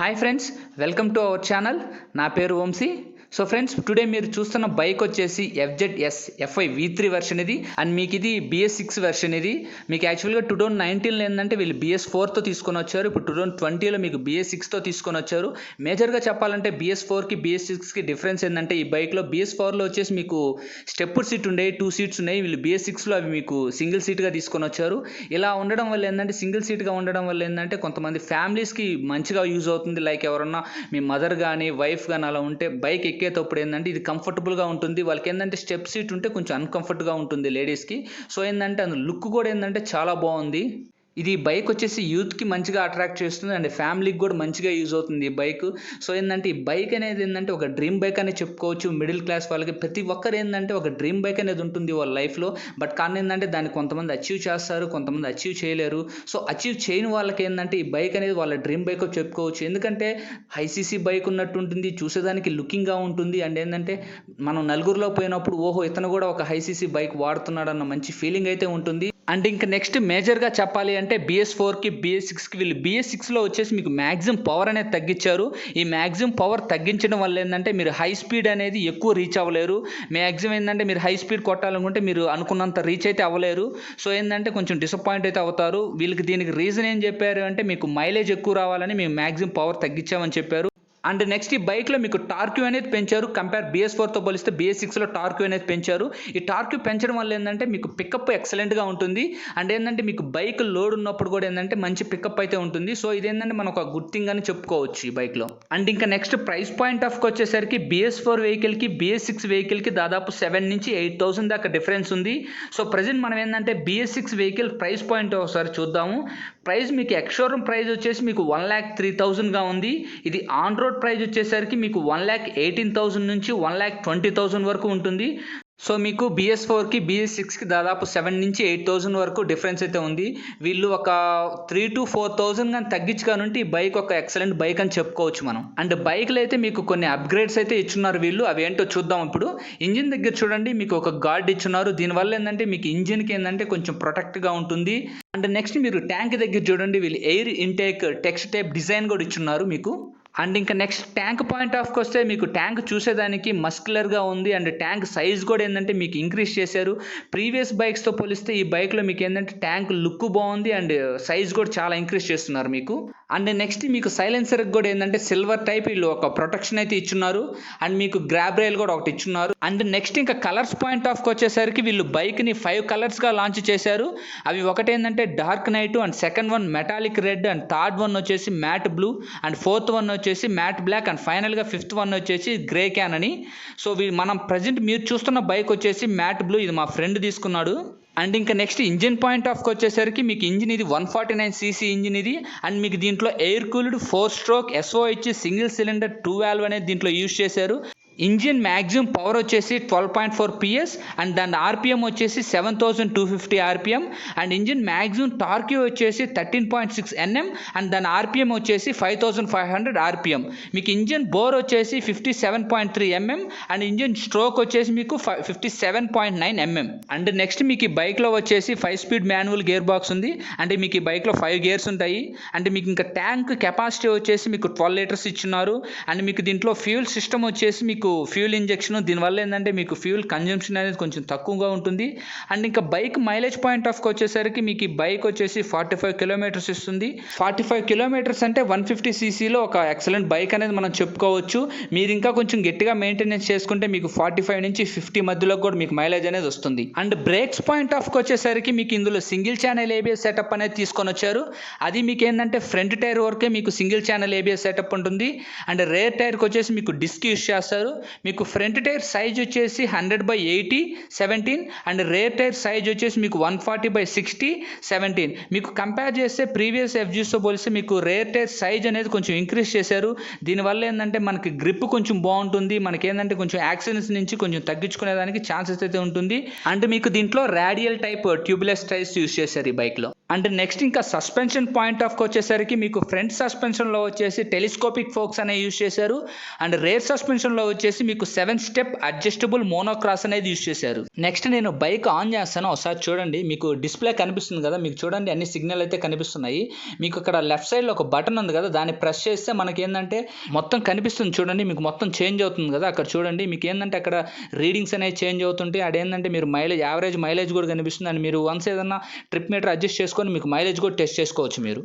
Hi friends, welcome to our channel. నా పేరు Vamsi. So friends, today మీరు చూస్తున్న బైక్ వచ్చేసి FZS FI V3 వెర్షన్ ఇది. అండ్ మీకు ఇది BS6 వెర్షన్ ఇది. మీకు యాక్చువల్గా 2019లో ఏంటంటే వీళ్ళు BS4తో తీసుకొని వచ్చారు. ఇప్పుడు 2020లో మీకు BS6తో తీసుకొని వచ్చారు. మేజర్గా చెప్పాలంటే BS4కి BS6కి డిఫరెన్స్ ఏంటంటే, ఈ బైక్లో BS4లో వచ్చేసి మీకు స్టెప్డ్ సీట్ ఉండేవి, 2 సీట్స్ ఉన్నాయి. వీళ్ళు BS6లో అవి మీకు సింగిల్ సీట్గా తీసుకొని వచ్చారు. ఇలా ఉండడం వల్ల ఏంటంటే, సింగిల్ సీట్గా ఉండడం వల్ల ఏంటంటే కొంతమంది ఫ్యామిలీస్కి మంచిగా యూజ్ అవుతుంది. లైక్ ఎవరన్నా మీ మదర్ కానీ వైఫ్ కానీ అలా ఉంటే బైక్ ఎక్కేటప్పుడు ఏంటంటే ఇది కంఫర్టబుల్గా ఉంటుంది. వాళ్ళకి ఏంటంటే స్టెప్ సీట్ ఉంటే కొంచెం అన్కంఫర్ట్గా ఉంటుంది లేడీస్కి. సో ఏంటంటే అందులో లుక్ కూడా ఏంటంటే చాలా బాగుంది. ఇది బైక్ వచ్చేసి యూత్కి మంచిగా అట్రాక్ట్ చేస్తుంది అండ్ ఫ్యామిలీకి కూడా మంచిగా యూజ్ అవుతుంది ఈ బైక్. సో ఏంటంటే ఈ బైక్ అనేది ఏంటంటే ఒక డ్రీమ్ బైక్ అనేది చెప్పుకోవచ్చు. మిడిల్ క్లాస్ వాళ్ళకి ప్రతి ఒక్కరు ఏంటంటే ఒక డ్రీమ్ బైక్ అనేది ఉంటుంది వాళ్ళ లైఫ్లో. బట్ కానీ ఏంటంటే దాన్ని కొంతమంది అచీవ్ చేస్తారు, కొంతమంది అచీవ్ చేయలేరు. సో అచీవ్ చేయని వాళ్ళకి ఏంటంటే ఈ బైక్ అనేది వాళ్ళ డ్రీమ్ బైక్ చెప్పుకోవచ్చు. ఎందుకంటే హైసీసీ బైక్ ఉన్నట్టు ఉంటుంది, చూసేదానికి లుకింగ్గా ఉంటుంది. అండ్ ఏంటంటే మనం నలుగురిలో పోయినప్పుడు ఓహో ఇతను కూడా ఒక హైసీసీ బైక్ వాడుతున్నాడు అన్న మంచి ఫీలింగ్ అయితే ఉంటుంది. అండ్ ఇంకా నెక్స్ట్ మేజర్గా చెప్పాలి అంటే BS4కి BS6కి వీళ్ళు BS6లో వచ్చేసి మీకు మ్యాక్సిమం పవర్ అనేది తగ్గించారు. ఈ మ్యాక్సిమం పవర్ తగ్గించడం వల్ల ఏంటంటే మీరు హై స్పీడ్ అనేది ఎక్కువ రీచ్ అవ్వలేరు. మ్యాక్సిమం ఏంటంటే మీరు హై స్పీడ్ కొట్టాలనుకుంటే మీరు అనుకున్నంత రీచ్ అయితే అవ్వలేరు. సో ఏంటంటే కొంచెం డిసప్పాయింట్ అయితే అవుతారు. వీళ్ళకి దీనికి రీజన్ ఏం చెప్పారు అంటే, మీకు మైలేజ్ ఎక్కువ రావాలని మేము మ్యాక్సిమం పవర్ తగ్గించామని చెప్పారు. అండ్ నెక్స్ట్ ఈ బైక్లో మీకు టార్క్యూ అనేది పెంచారు. కంపేర్ BS4తో పోలిస్తే BS6లో టార్క్యూ అనేది పెంచారు. ఈ టార్క్యూ పెంచడం వల్ల ఏంటంటే మీకు పికప్ ఎక్సలెంట్గా ఉంటుంది. అండ్ ఏంటంటే మీకు బైక్ లోడ్ ఉన్నప్పుడు కూడా ఏంటంటే మంచి పికప్ అయితే ఉంటుంది. సో ఇదేంటంటే మనం ఒక గుడ్ థింగ్ అని చెప్పుకోవచ్చు ఈ బైక్లో. అండ్ ఇంకా నెక్స్ట్ ప్రైస్ పాయింట్ ఆఫ్కి వచ్చేసరికి BS4 వెహికల్కి BS6 వెహికల్కి దాదాపు 7,000 నుంచి 8,000 దాకా డిఫరెన్స్ ఉంది. సో ప్రజెంట్ మనం ఏంటంటే BS6 వెహికల్ ప్రైస్ పాయింట్ ఒకసారి చూద్దాము. ప్రైస్ మీకు ఎక్స్షోరూమ్ ప్రైస్ వచ్చేసి మీకు 1,03,000గా ఉంది. ఇది ఆన్ రోడ్ ప్రైస్ వచ్చేసరికి మీకు 1,18,000 నుంచి 1,20,000 వరకు ఉంటుంది. సో మీకు BS4కి BS6కి దాదాపు 7,000 నుంచి 8,000 వరకు డిఫరెన్స్ అయితే ఉంది. వీళ్ళు ఒక 3,000 to 4,000 కానీ తగ్గించుకానుంటే ఈ బైక్ ఒక ఎక్సలెంట్ బైక్ అని చెప్పుకోవచ్చు మనం. అండ్ బైక్లో అయితే మీకు కొన్ని అప్గ్రేడ్స్ అయితే ఇచ్చున్నారు వీళ్ళు. అవి ఏంటో చూద్దాం ఇప్పుడు. ఇంజిన్ దగ్గర చూడండి, మీకు ఒక గార్డ్ ఇచ్చున్నారు. దీనివల్ల ఏంటంటే మీకు ఇంజిన్కి ఏంటంటే కొంచెం ప్రొటెక్ట్గా ఉంటుంది. అండ్ నెక్స్ట్ మీరు ట్యాంక్ దగ్గర చూడండి, వీళ్ళు air intake text type design కూడా ఇచ్చున్నారు మీకు. అండ్ ఇంకా నెక్స్ట్ ట్యాంక్ పాయింట్ ఆఫ్కి వస్తే మీకు ట్యాంక్ చూసేదానికి మస్కులర్గా ఉంది. అండ్ ట్యాంక్ సైజ్ కూడా ఏంటంటే మీకు ఇంక్రీజ్ చేశారు. ప్రీవియస్ బైక్స్తో పోలిస్తే ఈ బైక్లో మీకు ఏంటంటే ట్యాంక్ లుక్ బాగుంది అండ్ సైజ్ కూడా చాలా ఇంక్రీజ్ చేస్తున్నారు మీకు. అండ్ నెక్స్ట్ మీకు సైలెన్సర్కి కూడా ఏంటంటే సిల్వర్ టైప్ వీళ్ళు ఒక ప్రొటెక్షన్ అయితే ఇచ్చున్నారు. అండ్ మీకు గ్రాబ్ రైల్ కూడా ఒకటి ఇచ్చున్నారు. అండ్ నెక్స్ట్ ఇంకా కలర్స్ పాయింట్ ఆఫ్కి వచ్చేసరికి వీళ్ళు బైక్ని 5 కలర్స్గా లాంచ్ చేశారు. అవి ఒకటి ఏంటంటే dark night, and second one metallic red, and third one వచ్చేసి matte blue, and fourth one వచ్చేసి మ్యాట్ బ్లాక్, అండ్ ఫైనల్గా ఫిఫ్త్ వన్ వచ్చేసి గ్రే క్యాన్ అని. సో మనం ప్రజెంట్ మీరు చూస్తున్న బైక్ వచ్చేసి మ్యాట్ బ్లూ. ఇది మా ఫ్రెండ్ తీసుకున్నాడు. అండ్ ఇంకా నెక్స్ట్ ఇంజిన్ పాయింట్ ఆఫ్కి వచ్చేసరికి మీకు ఇంజిన్ ఇది 149cc ఇంజిన్ ఇది. అండ్ మీకు దీంట్లో air cooled 4 stroke SOH single cylinder 2 valve అనేది దీంట్లో యూజ్ చేశారు. ఇంజిన్ మ్యాక్సిమం పవర్ వచ్చేసి 12.4 PS అండ్ దాని RPM వచ్చేసి 7,250 RPM. అండ్ ఇంజిన్ మ్యాక్సిమం టార్క్యూ వచ్చేసి 13.6 Nm అండ్ దాని RPM వచ్చేసి 5,500 RPM. మీకు ఇంజిన్ బోర్ వచ్చేసి 57.3 mm అండ్ ఇంజిన్ స్ట్రోక్ వచ్చేసి మీకు 57.9 mm. అండ్ నెక్స్ట్ మీకు ఈ బైక్లో వచ్చేసి 5 స్పీడ్ మాన్యువల్ గేర్ బాక్స్ ఉంది. అంటే మీకు ఈ బైక్లో 5 గేర్స్ ఉంటాయి. అంటే మీకు ఇంకా ట్యాంక్ కెపాసిటీ వచ్చేసి మీకు 12 లీటర్స్ ఇచ్చున్నారు. అండ్ మీకు దీంట్లో ఫ్యూల్ సిస్టమ్ వచ్చేసి మీకు ఫ్యూల్ ఇంజెక్షన్. దీనివల్ల ఏంటంటే మీకు ఫ్యూల్ కన్జంప్షన్ అనేది కొంచెం తక్కువగా ఉంటుంది. అండ్ ఇంకా బైక్ మైలేజ్ పాయింట్ ఆఫ్కి వచ్చేసరికి మీకు ఈ బైక్ వచ్చేసి 45 కిలోమీటర్స్ ఇస్తుంది. 45 కిలోమీటర్స్ అంటే 150ccలో ఒక ఎక్సలెంట్ బైక్ అనేది మనం చెప్పుకోవచ్చు. మీరు ఇంకా కొంచెం గట్టిగా మెయింటెనెన్స్ చేసుకుంటే మీకు 45 నుంచి 50 మధ్యలో కూడా మీకు మైలేజ్ అనేది వస్తుంది. అండ్ బ్రేక్స్ పాయింట్ ఆఫ్కి వచ్చేసరికి మీకు ఇందులో సింగిల్ ఛానల్ ABS సెటప్ అనేది తీసుకొని వచ్చారు. అది మీకు ఏంటంటే ఫ్రంట్ టైర్ వరకే మీకు సింగిల్ ఛానల్ ABS సెటప్ ఉంటుంది. అండ్ రేర్ టైర్కి వచ్చేసి మీకు డిస్క్ యూస్ చేస్తారు. మీకు ఫ్రంట్ టైర్ సైజ్ వచ్చేసి 100/80 17 అండ్ రేర్ టైర్ సైజ్ వచ్చేసి మీకు 140/60 17. మీకు కంపేర్ చేస్తే ప్రీవియస్ FGతో పోలిస్తే మీకు రేర్ టైర్ సైజ్ అనేది కొంచెం ఇంక్రీజ్ చేశారు. దీనివల్ల ఏంటంటే మనకి గ్రిప్ కొంచెం బాగుంటుంది. మనకి ఏంటంటే కొంచెం యాక్సిడెంట్స్ నుంచి కొంచెం తగ్గించుకునేదానికి ఛాన్సెస్ అయితే ఉంటుంది. అండ్ మీకు దీంట్లో radial type tubeless tyres use చేశారు ఈ బైక్లో. అండ్ నెక్స్ట్ ఇంకా సస్పెన్షన్ పాయింట్ ఆఫ్ వచ్చేసరికి మీకు ఫ్రంట్ సస్పెన్షన్లో వచ్చేసి టెలిస్కోపిక్ ఫోక్స్ అనేవి యూజ్ చేశారు. అండ్ రేర్ సస్పెన్షన్లో వచ్చేసి మీకు 7 స్టెప్ అడ్జస్టబుల్ మోనోక్రాస్ అనేది యూజ్ చేశారు. నెక్స్ట్ నేను బైక్ ఆన్ చేస్తాను, ఒకసారి చూడండి. మీకు డిస్ప్లే కనిపిస్తుంది కదా, మీకు చూడండి అన్ని సిగ్నల్ అయితే కనిపిస్తున్నాయి. మీకు ఇక్కడ లెఫ్ట్ సైడ్లో ఒక బటన్ ఉంది కదా, దాన్ని ప్రెస్ చేస్తే మనకి ఏంటంటే మొత్తం కనిపిస్తుంది చూడండి. మీకు మొత్తం చేంజ్ అవుతుంది కదా, అక్కడ చూడండి. మీకు ఏంటంటే అక్కడ రీడింగ్స్ అనేవి చేంజ్ అవుతుంటే అదేంటంటే మీరు యావరేజ్ మైలేజ్ కూడా కనిపిస్తుంది. అండ్ మీరు వన్స్ ఏదన్నా ట్రిప్ మీటర్ అడ్జస్ట్ చేసుకొని మీకు మైలేజ్ కూడా టెస్ట్ చేసుకోవచ్చు మీరు.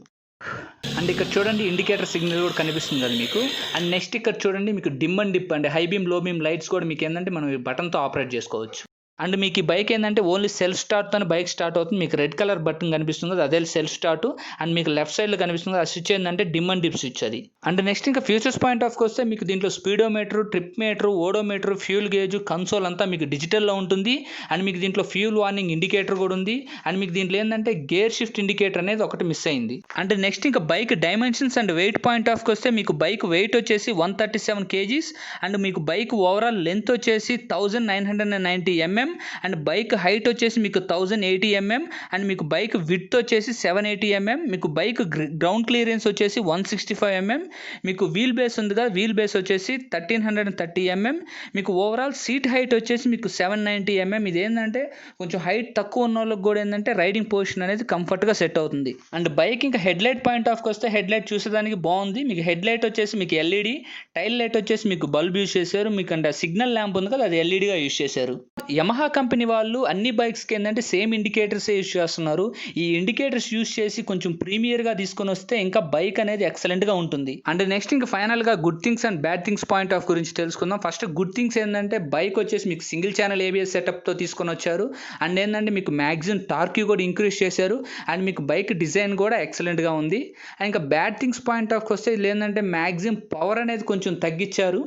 అండ్ ఇక్కడ చూడండి ఇండికేటర్ సిగ్నల్ కూడా కనిపిస్తుంది కదా మీకు. అండ్ నెక్స్ట్ ఇక్కడ చూడండి మీకు dim and dip and high beam లో బీమ్ లైట్స్ కూడా మీకు ఏంటంటే మనం ఈ బటన్తో ఆపరేట్ చేసుకోవచ్చు. అండ్ మీకు ఈ బైక్ ఏంటంటే ఓన్లీ సెల్ఫ్ స్టార్ట్తో బైక్ స్టార్ట్ అవుతుంది. మీకు రెడ్ కలర్ బటన్ కనిపిస్తుంది కదా, అదే సెల్ఫ్ స్టార్ట్. అండ్ మీకు లెఫ్ట్ సైడ్లో కనిపిస్తుంది ఆ స్విచ్ ఏంటంటే డిమ్ అండ్ డిప్ స్విచ్ అది. అండ్ నెక్స్ట్ ఇంకా ఫ్యూచర్స్ పాయింట్ ఆఫ్ వస్తే మీకు దీంట్లో speedometer, trip meter, odometer, fuel gauge, console అంతా మీకు డిజిటల్లో ఉంటుంది. అండ్ మీకు దీంట్లో ఫ్యూల్ వార్నింగ్ ఇండికేటర్ కూడా ఉంది. అండ్ మీకు దీంట్లో ఏంటంటే గేర్ షిఫ్ట్ ఇండికేటర్ అనేది ఒకటి మిస్ అయింది. అండ్ నెక్స్ట్ ఇంకా bike dimensions and weight point of వస్తే మీకు బైక్ వెయిట్ వచ్చేసి 137 kgs. అండ్ మీకు బైక్ ఓవరాల్ లెంత్ వచ్చేసి 1990 mm. అండ్ బైక్ హైట్ వచ్చేసి మీకు 1080 mm. అండ్ మీకు బైక్ విడ్త్ వచ్చేసి 780 mm. మీకు బైక్ గ్రౌండ్ క్లియరెన్స్ వచ్చేసి 165 mm. మీకు వీల్ బేస్ ఉంది కదా, వీల్ బేస్ వచ్చేసి 1330 mm. మీకు ఓవరాల్ సీట్ హైట్ వచ్చేసి మీకు 790 mm. ఇది ఏంటంటే కొంచెం హైట్ తక్కువ ఉన్న వాళ్ళకి కూడా ఏంటంటే రైడింగ్ పొజిషన్ అనేది కంఫర్ట్గా సెట్ అవుతుంది. అండ్ బైక్ ఇంకా హెడ్ లైట్ పాయింట్ ఆఫ్కి వస్తే హెడ్ లైట్ చూసేదానికి బాగుంది. మీకు హెడ్ లైట్ వచ్చేసి మీకు ఎల్ఈడి, టైల్ లైట్ వచ్చేసి మీకు బల్బ్ యూజ్ చేశారు. మీకు అంటే సిగ్నల్ ల్యాంప్ ఉంది కదా, అది ఎల్ఈడిగా యూజ్ చేశారు. యమహా కంపెనీ వాళ్ళు అన్ని బైక్స్కి ఏంటంటే సేమ్ ఇండికేటర్స్ యూజ్ చేస్తున్నారు. ఈ ఇండికేటర్స్ యూజ్ చేసి కొంచెం ప్రీమియర్గా తీసుకొని వస్తే ఇంకా బైక్ అనేది ఎక్సలెంట్గా ఉంటుంది. అండ్ నెక్స్ట్ ఇంకా ఫైనల్గా good things and bad things point of గురించి తెలుసుకుందాం. ఫస్ట్ గుడ్ థింగ్స్ ఏంటంటే బైక్ వచ్చేసి మీకు సింగిల్ ఛానల్ ABS సెటప్తో తీసుకొని వచ్చారు. అండ్ ఏంటంటే మీకు మ్యాక్సిమం టార్క్ కూడా ఇంక్రీజ్ చేశారు. అండ్ మీకు బైక్ డిజైన్ కూడా ఎక్సలెంట్గా ఉంది. అండ్ ఇంకా బ్యాడ్ థింగ్స్ పాయింట్ ఆఫ్ వస్తే ఇది ఏంటంటే మ్యాక్సిమం పవర్ అనేది కొంచెం తగ్గించారు.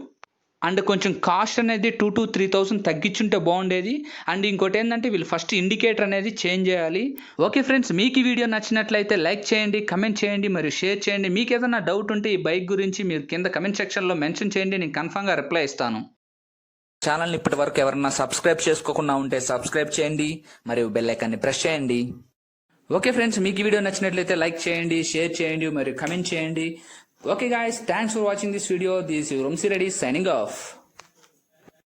అండ్ కొంచెం కాస్ట్ అనేది 2,000 to 3,000 తగ్గించుంటే బాగుండేది. అండ్ ఇంకోటి ఏంటంటే వీళ్ళు ఫస్ట్ ఇండికేటర్ అనేది చేంజ్ చేయాలి. ఓకే ఫ్రెండ్స్, మీకు ఈ వీడియో నచ్చినట్లయితే లైక్ చేయండి, కమెంట్ చేయండి, మరియు షేర్ చేయండి. మీకు ఏదైనా డౌట్ ఉంటే ఈ బైక్ గురించి మీరు కింద కమెంట్ సెక్షన్లో మెన్షన్ చేయండి, నేను కన్ఫర్మ్గా రిప్లై ఇస్తాను. ఛానల్ని ఇప్పటి వరకు ఎవరన్నా సబ్స్క్రైబ్ చేసుకోకుండా ఉంటే సబ్స్క్రైబ్ చేయండి, మరియు బెల్ ఐకాన్ని ప్రెస్ చేయండి. ఓకే ఫ్రెండ్స్, మీకు ఈ వీడియో నచ్చినట్లయితే లైక్ చేయండి, షేర్ చేయండి, మరియు కమెంట్ చేయండి. Okay guys, thanks for watching this video. This is Romsi Reddy signing off.